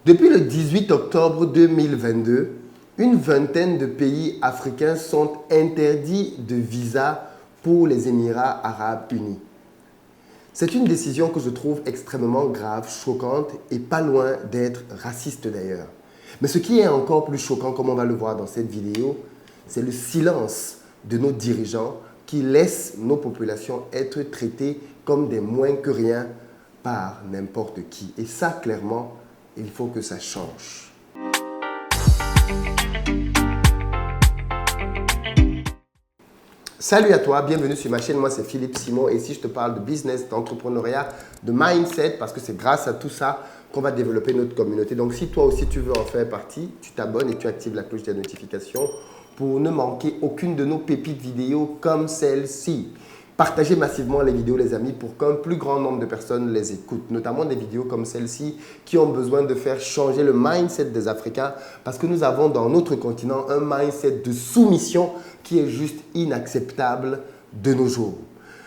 Depuis le 18 octobre 2022, une vingtaine de pays africains sont interdits de visa pour les Émirats arabes unis. C'est une décision que je trouve extrêmement grave, choquante et pas loin d'être raciste d'ailleurs. Mais ce qui est encore plus choquant, comme on va le voir dans cette vidéo, c'est le silence de nos dirigeants qui laissent nos populations être traitées comme des moins que rien par n'importe qui. Et ça, clairement, il faut que ça change. Salut à toi, bienvenue sur ma chaîne. Moi, c'est Philippe Simon et ici, je te parle de business, d'entrepreneuriat, de mindset parce que c'est grâce à tout ça qu'on va développer notre communauté. Donc, si toi aussi, tu veux en faire partie, tu t'abonnes et tu actives la cloche des notifications pour ne manquer aucune de nos pépites vidéo comme celle-ci. Partagez massivement les vidéos, les amis, pour qu'un plus grand nombre de personnes les écoutent, notamment des vidéos comme celle-ci qui ont besoin de faire changer le mindset des Africains parce que nous avons dans notre continent un mindset de soumission qui est juste inacceptable de nos jours.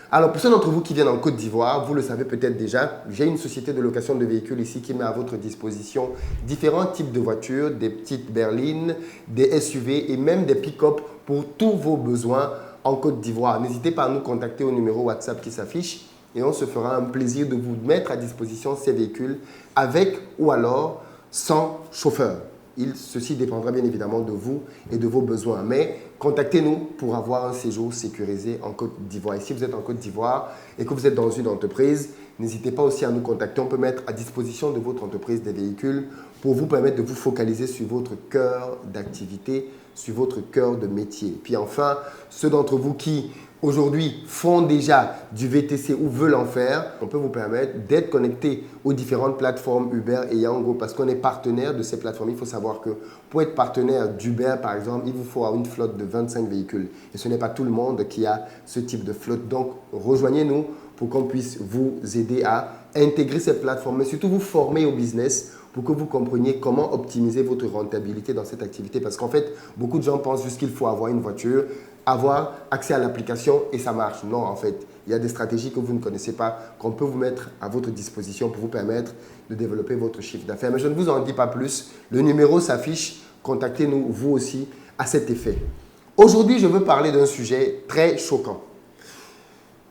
Alors, pour ceux d'entre vous qui viennent en Côte d'Ivoire, vous le savez peut-être déjà, j'ai une société de location de véhicules ici qui met à votre disposition différents types de voitures, des petites berlines, des SUV et même des pick-up pour tous vos besoins en Côte d'Ivoire. N'hésitez pas à nous contacter au numéro WhatsApp qui s'affiche et on se fera un plaisir de vous mettre à disposition ces véhicules avec ou alors sans chauffeur. Ceci dépendra bien évidemment de vous et de vos besoins. Mais contactez-nous pour avoir un séjour sécurisé en Côte d'Ivoire. Et si vous êtes en Côte d'Ivoire et que vous êtes dans une entreprise, n'hésitez pas aussi à nous contacter. On peut mettre à disposition de votre entreprise des véhicules pour vous permettre de vous focaliser sur votre cœur d'activité, sur votre cœur de métier. Puis enfin, ceux d'entre vous qui aujourd'hui font déjà du VTC ou veulent en faire, on peut vous permettre d'être connecté aux différentes plateformes Uber et Yango parce qu'on est partenaire de ces plateformes. Il faut savoir que pour être partenaire d'Uber, par exemple, il vous faut une flotte de 25 véhicules. Et ce n'est pas tout le monde qui a ce type de flotte. Donc, rejoignez-nous pour qu'on puisse vous aider à intégrer ces plateformes, mais surtout vous former au business pour que vous compreniez comment optimiser votre rentabilité dans cette activité. Parce qu'en fait, beaucoup de gens pensent juste qu'il faut avoir une voiture, avoir accès à l'application et ça marche. Non, en fait, il y a des stratégies que vous ne connaissez pas, qu'on peut vous mettre à votre disposition pour vous permettre de développer votre chiffre d'affaires. Mais je ne vous en dis pas plus. Le numéro s'affiche. Contactez-nous, vous aussi, à cet effet. Aujourd'hui, je veux parler d'un sujet très choquant.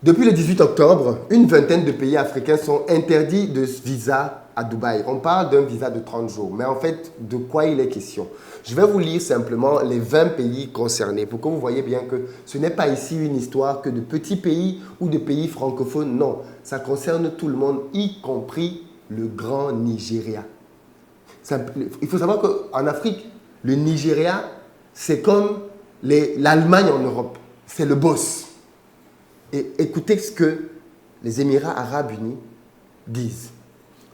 Depuis le 18 octobre, une vingtaine de pays africains sont interdits de visa à Dubaï. On parle d'un visa de 30 jours, mais en fait, de quoi il est question? Je vais vous lire simplement les 20 pays concernés pour que vous voyez bien que ce n'est pas ici une histoire que de petits pays ou de pays francophones. Non, ça concerne tout le monde, y compris le grand Nigeria. Il faut savoir qu'en Afrique, le Nigeria, c'est comme l'Allemagne en Europe. C'est le boss. Et écoutez ce que les Émirats arabes unis disent.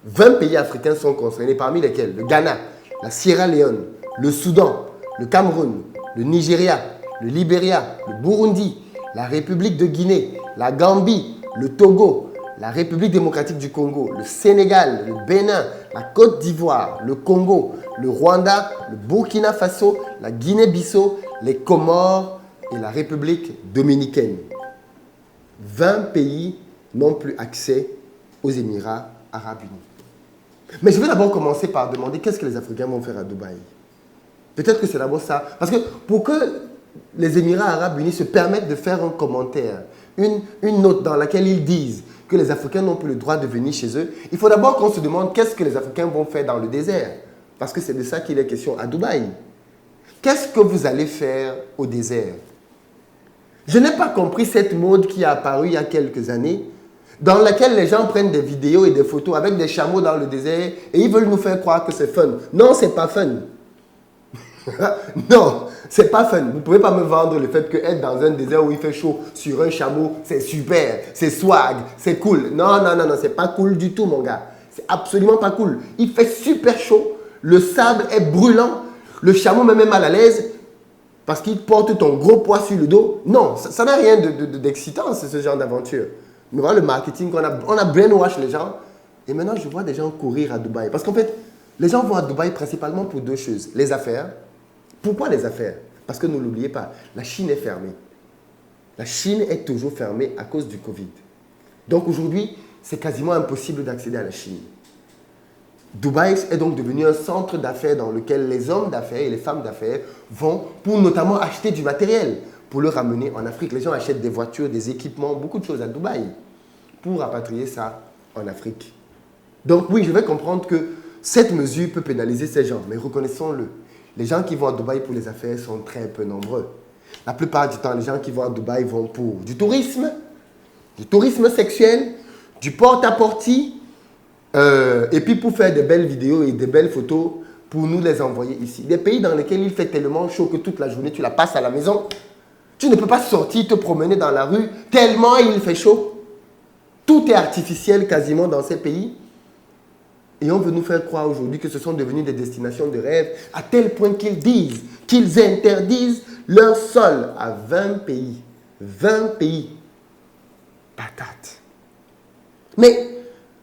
20 pays africains sont concernés, parmi lesquels le Ghana, la Sierra Leone, le Soudan, le Cameroun, le Nigeria, le Libéria, le Burundi, la République de Guinée, la Gambie, le Togo, la République démocratique du Congo, le Sénégal, le Bénin, la Côte d'Ivoire, le Congo, le Rwanda, le Burkina Faso, la Guinée-Bissau, les Comores et la République dominicaine. 20 pays n'ont plus accès aux Émirats arabes unis. Mais je vais d'abord commencer par demander qu'est-ce que les Africains vont faire à Dubaï. Peut-être que c'est d'abord ça. Parce que pour que les Émirats arabes unis se permettent de faire un commentaire, une note dans laquelle ils disent que les Africains n'ont plus le droit de venir chez eux, il faut d'abord qu'on se demande qu'est-ce que les Africains vont faire dans le désert. Parce que c'est de ça qu'il est question à Dubaï. Qu'est-ce que vous allez faire au désert? Je n'ai pas compris cette mode qui a apparu il y a quelques années, dans laquelle les gens prennent des vidéos et des photos avec des chameaux dans le désert et ils veulent nous faire croire que c'est fun. Non, c'est pas fun. Non, c'est pas fun. Vous ne pouvez pas me vendre le fait que être dans un désert où il fait chaud sur un chameau, c'est super, c'est swag, c'est cool. Non, non, non, non, c'est pas cool du tout, mon gars. C'est absolument pas cool. Il fait super chaud, le sable est brûlant, le chameau me met mal à l'aise. Parce qu'il porte ton gros poids sur le dos. Non, ça n'a rien d'excitant, ce genre d'aventure. Mais voilà le marketing on a brainwash les gens. Et maintenant, je vois des gens courir à Dubaï. Parce qu'en fait, les gens vont à Dubaï principalement pour deux choses. Les affaires. Pourquoi les affaires? Parce que ne l'oubliez pas, la Chine est fermée. La Chine est toujours fermée à cause du Covid. Donc aujourd'hui, c'est quasiment impossible d'accéder à la Chine. Dubaï est donc devenu un centre d'affaires dans lequel les hommes d'affaires et les femmes d'affaires vont pour notamment acheter du matériel, pour le ramener en Afrique. Les gens achètent des voitures, des équipements, beaucoup de choses à Dubaï pour rapatrier ça en Afrique. Donc oui, je vais comprendre que cette mesure peut pénaliser ces gens, mais reconnaissons-le. Les gens qui vont à Dubaï pour les affaires sont très peu nombreux. La plupart du temps, les gens qui vont à Dubaï vont pour du tourisme sexuel, du porte-à-porte, et puis pour faire des belles vidéos et des belles photos pour nous les envoyer ici. Des pays dans lesquels il fait tellement chaud que toute la journée tu la passes à la maison. Tu ne peux pas sortir, te promener dans la rue tellement il fait chaud. Tout est artificiel quasiment dans ces pays. Et on veut nous faire croire aujourd'hui que ce sont devenus des destinations de rêve à tel point qu'ils interdisent leur sol à 20 pays. 20 pays. Patate. Mais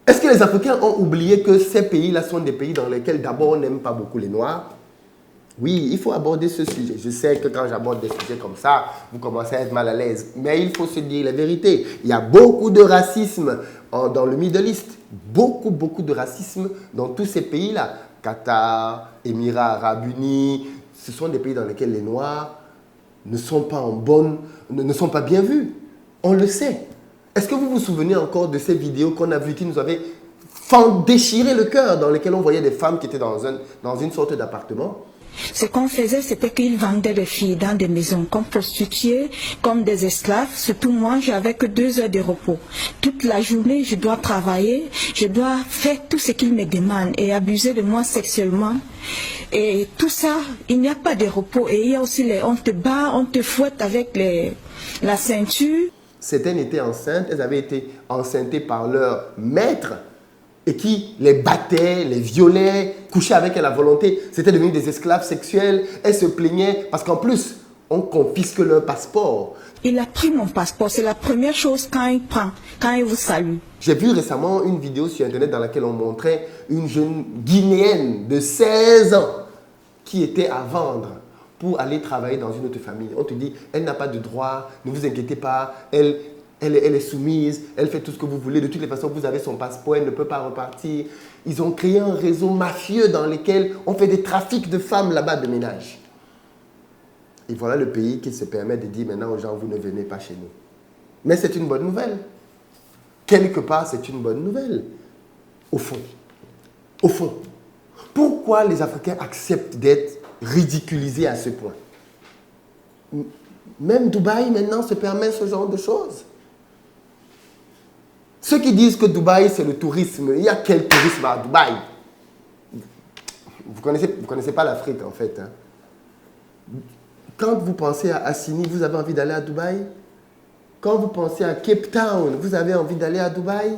est-ce que les Africains ont oublié que ces pays-là sont des pays dans lesquels d'abord on n'aime pas beaucoup les Noirs? Oui, il faut aborder ce sujet. Je sais que quand j'aborde des sujets comme ça, vous commencez à être mal à l'aise. Mais il faut se dire la vérité. Il y a beaucoup de racisme dans le Middle East. Beaucoup de racisme dans tous ces pays-là. Qatar, Émirats Arabes Unis, ce sont des pays dans lesquels les Noirs ne sont pas bien vus. On le sait. Est-ce que vous vous souvenez encore de ces vidéos qu'on a vues qui nous avaient déchiré le cœur, dans lesquelles on voyait des femmes qui étaient dans une sorte d'appartement? Ce qu'on faisait, c'était qu'ils vendaient des filles dans des maisons comme prostituées, comme des esclaves. Surtout moi, j'avais que 2 heures de repos. Toute la journée, je dois travailler, je dois faire tout ce qu'ils me demandent et abuser de moi sexuellement. Et tout ça, il n'y a pas de repos. Et il y a aussi on te bat, on te fouette avec la ceinture. Certaines étaient enceintes, elles avaient été enceintées par leur maître et qui les battait, les violait, couchait avec elles à volonté. C'était devenu des esclaves sexuels. Elles se plaignaient parce qu'en plus, on confisque leur passeport. Il a pris mon passeport. C'est la première chose quand il prend, quand il vous salue. J'ai vu récemment une vidéo sur Internet dans laquelle on montrait une jeune Guinéenne de 16 ans qui était à vendre pour aller travailler dans une autre famille. On te dit, elle n'a pas de droit, ne vous inquiétez pas, elle est soumise, elle fait tout ce que vous voulez. De toutes les façons, vous avez son passeport, elle ne peut pas repartir. Ils ont créé un réseau mafieux dans lequel on fait des trafics de femmes là-bas de ménage. Et voilà le pays qui se permet de dire maintenant aux gens, vous ne venez pas chez nous. Mais c'est une bonne nouvelle. Quelque part, c'est une bonne nouvelle. Au fond. Pourquoi les Africains acceptent d'être ridiculisés à ce point? Même Dubaï, maintenant, se permet ce genre de choses. Ceux qui disent que Dubaï, c'est le tourisme, il y a quel tourisme à Dubaï? Vous connaissez pas l'Afrique, en fait. Hein? Quand vous pensez à Assini, vous avez envie d'aller à Dubaï? Quand vous pensez à Cape Town, vous avez envie d'aller à Dubaï?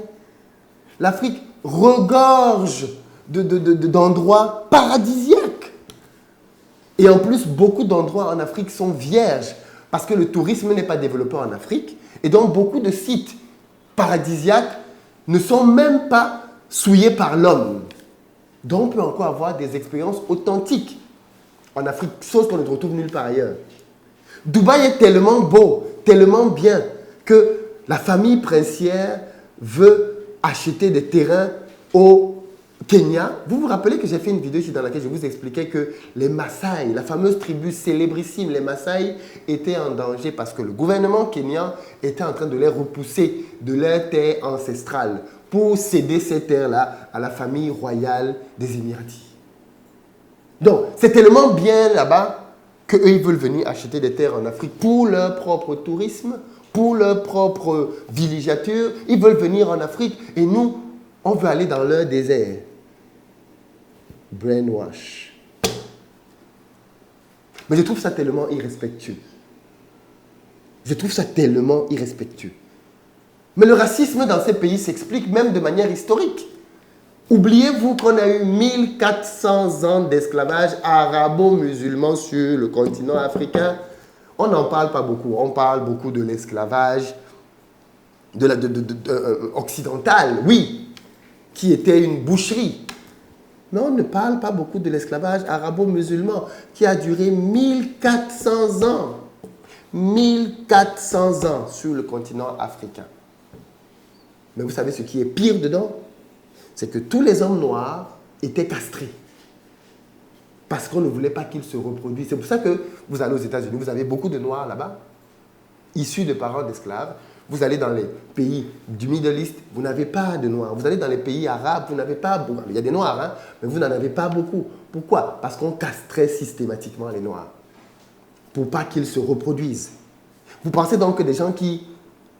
L'Afrique regorge d'endroits paradisiaques. Et en plus, beaucoup d'endroits en Afrique sont vierges parce que le tourisme n'est pas développé en Afrique. Et donc, beaucoup de sites paradisiaques ne sont même pas souillés par l'homme. Donc, on peut encore avoir des expériences authentiques en Afrique, chose qu'on ne retrouve nulle part ailleurs. Dubaï est tellement beau, tellement bien, que la famille princière veut acheter des terrains au Kenya. Vous vous rappelez que j'ai fait une vidéo ici dans laquelle je vous expliquais que les Maasai, la fameuse tribu célébrissime, les Maasai, étaient en danger parce que le gouvernement kenyan était en train de les repousser de leur terre ancestrale pour céder ces terres-là à la famille royale des Émiratis. Donc, c'est tellement bien là-bas qu'eux, ils veulent venir acheter des terres en Afrique pour leur propre tourisme, pour leur propre villégiature. Ils veulent venir en Afrique et nous, on veut aller dans leur désert. Brainwash. Mais je trouve ça tellement irrespectueux. Mais le racisme dans ces pays s'explique même de manière historique. Oubliez-vous qu'on a eu 1400 ans d'esclavage arabo-musulman sur le continent africain. On n'en parle pas beaucoup. On parle beaucoup de l'esclavage occidental, oui, qui était une boucherie. Mais on ne parle pas beaucoup de l'esclavage arabo-musulman qui a duré 1400 ans. 1400 ans sur le continent africain. Mais vous savez ce qui est pire dedans? C'est que tous les hommes noirs étaient castrés. Parce qu'on ne voulait pas qu'ils se reproduisent. C'est pour ça que vous allez aux États-Unis, vous avez beaucoup de Noirs là-bas, issus de parents d'esclaves. Vous allez dans les pays du Middle East, vous n'avez pas de Noirs. Vous allez dans les pays arabes, vous n'avez pas beaucoup. Il y a des Noirs, hein, mais vous n'en avez pas beaucoup. Pourquoi? Parce qu'on castrait systématiquement les Noirs. Pour pas qu'ils se reproduisent. Vous pensez donc que des gens qui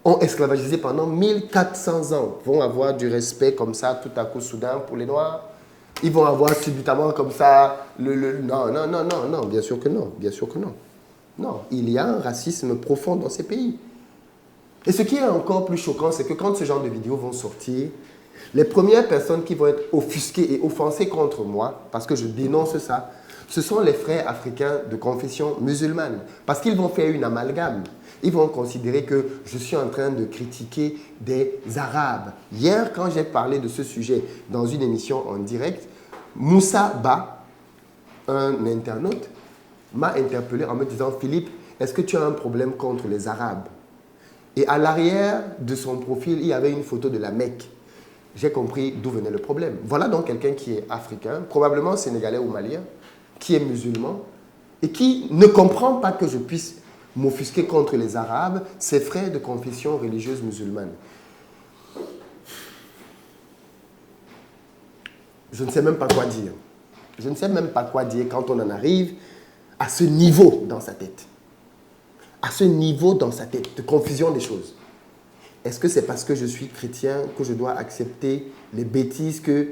ont esclavagisé pendant 1400 ans vont avoir du respect comme ça, tout à coup, soudain, pour les Noirs? Ils vont avoir subitement comme ça Non, non, non, non, non, bien sûr que non, bien sûr que non. Non, il y a un racisme profond dans ces pays. Et ce qui est encore plus choquant, c'est que quand ce genre de vidéos vont sortir, les premières personnes qui vont être offusquées et offensées contre moi, parce que je dénonce ça, ce sont les frères africains de confession musulmane. Parce qu'ils vont faire une amalgame. Ils vont considérer que je suis en train de critiquer des Arabes. Hier, quand j'ai parlé de ce sujet dans une émission en direct, Moussa Ba, un internaute, m'a interpellé en me disant « Philippe, est-ce que tu as un problème contre les Arabes ?» Et à l'arrière de son profil, il y avait une photo de la Mecque. J'ai compris d'où venait le problème. Voilà donc quelqu'un qui est africain, probablement sénégalais ou malien, qui est musulman et qui ne comprend pas que je puisse m'offusquer contre les Arabes, ses frères de confession religieuse musulmane. Je ne sais même pas quoi dire. Je ne sais même pas quoi dire quand on en arrive à ce niveau dans sa tête. À ce niveau dans sa tête de confusion des choses. Est-ce que c'est parce que je suis chrétien que je dois accepter les bêtises que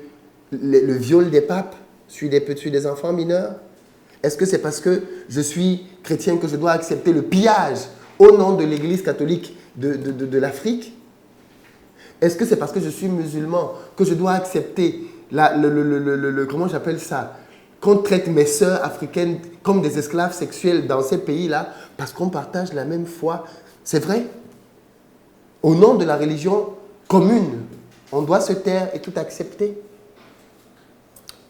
le viol des papes sur des enfants mineurs? Est-ce que c'est parce que je suis chrétien que je dois accepter le pillage au nom de l'Église catholique de l'Afrique? Est-ce que c'est parce que je suis musulman que je dois accepter comment j'appelle ça, qu'on traite mes sœurs africaines comme des esclaves sexuels dans ces pays-là parce qu'on partage la même foi? C'est vrai. Au nom de la religion commune, on doit se taire et tout accepter.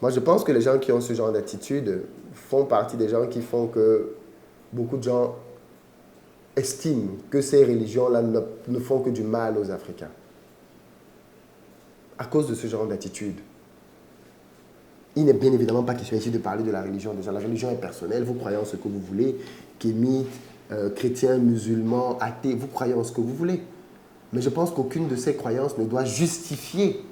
Moi, je pense que les gens qui ont ce genre d'attitude font partie des gens qui font que beaucoup de gens estiment que ces religions-là ne font que du mal aux Africains. À cause de ce genre d'attitude. Il n'est bien évidemment pas question ici de parler de la religion. Déjà, la religion est personnelle. Vous croyez en ce que vous voulez. Kémites, chrétiens, musulmans, athées, vous croyez en ce que vous voulez. Mais je pense qu'aucune de ces croyances ne doit justifier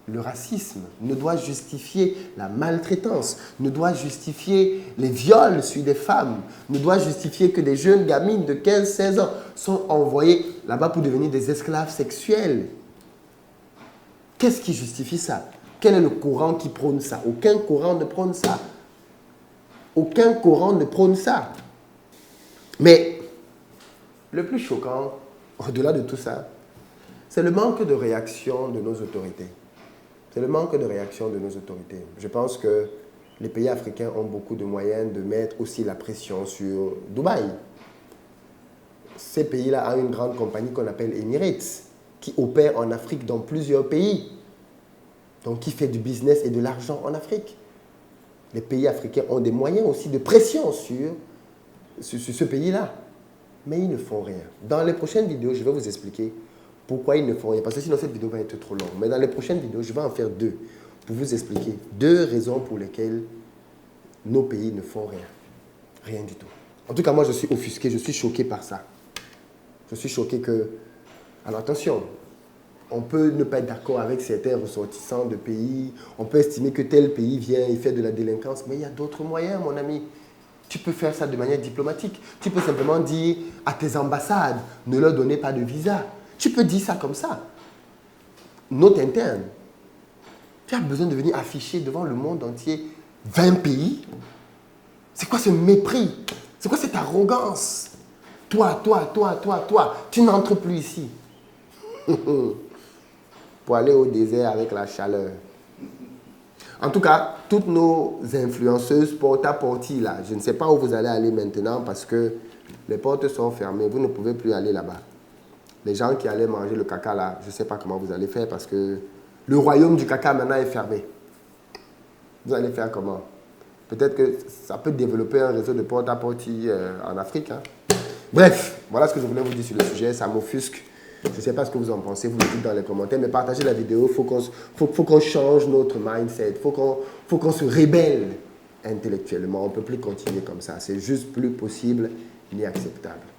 le racisme, ne doit justifier la maltraitance, ne doit justifier les viols sur des femmes, ne doit justifier que des jeunes gamines de 15-16 ans sont envoyées là-bas pour devenir des esclaves sexuels. Qu'est-ce qui justifie ça? Quel est le Coran qui prône ça? Aucun Coran ne prône ça. Aucun Coran ne prône ça. Mais le plus choquant, au-delà de tout ça, c'est le manque de réaction de nos autorités. C'est le manque de réaction de nos autorités. Je pense que les pays africains ont beaucoup de moyens de mettre aussi la pression sur Dubaï. Ces pays-là ont une grande compagnie qu'on appelle Emirates, qui opère en Afrique dans plusieurs pays. Donc, qui fait du business et de l'argent en Afrique. Les pays africains ont des moyens aussi de pression sur ce pays-là. Mais ils ne font rien. Dans les prochaines vidéos, je vais vous expliquer pourquoi ils ne font rien. Parce que sinon, cette vidéo va être trop longue. Mais dans les prochaines vidéos, je vais en faire deux pour vous expliquer deux raisons pour lesquelles nos pays ne font rien. Rien du tout. En tout cas, moi, je suis offusqué, je suis choqué par ça. Je suis choqué que... Alors attention, on peut ne pas être d'accord avec certains ressortissants de pays. On peut estimer que tel pays vient et fait de la délinquance. Mais il y a d'autres moyens, mon ami. Tu peux faire ça de manière diplomatique. Tu peux simplement dire à tes ambassades, ne leur donnez pas de visa. Tu peux dire ça comme ça. Note interne. Tu as besoin de venir afficher devant le monde entier 20 pays. C'est quoi ce mépris? C'est quoi cette arrogance? Toi, tu n'entres plus ici. Pour aller au désert avec la chaleur. En tout cas, toutes nos influenceuses porte-à-porte là, je ne sais pas où vous allez aller maintenant parce que les portes sont fermées. Vous ne pouvez plus aller là-bas. Les gens qui allaient manger le caca là, je ne sais pas comment vous allez faire parce que le royaume du caca maintenant est fermé. Vous allez faire comment? Peut-être que ça peut développer un réseau de porte-à-porte en Afrique. Hein. Bref, voilà ce que je voulais vous dire sur le sujet. Ça m'offusque Je ne sais pas ce que vous en pensez, vous le dites dans les commentaires, mais partagez la vidéo, faut qu'on change notre mindset, faut qu'on se rébelle intellectuellement. On ne peut plus continuer comme ça, c'est juste plus possible ni acceptable.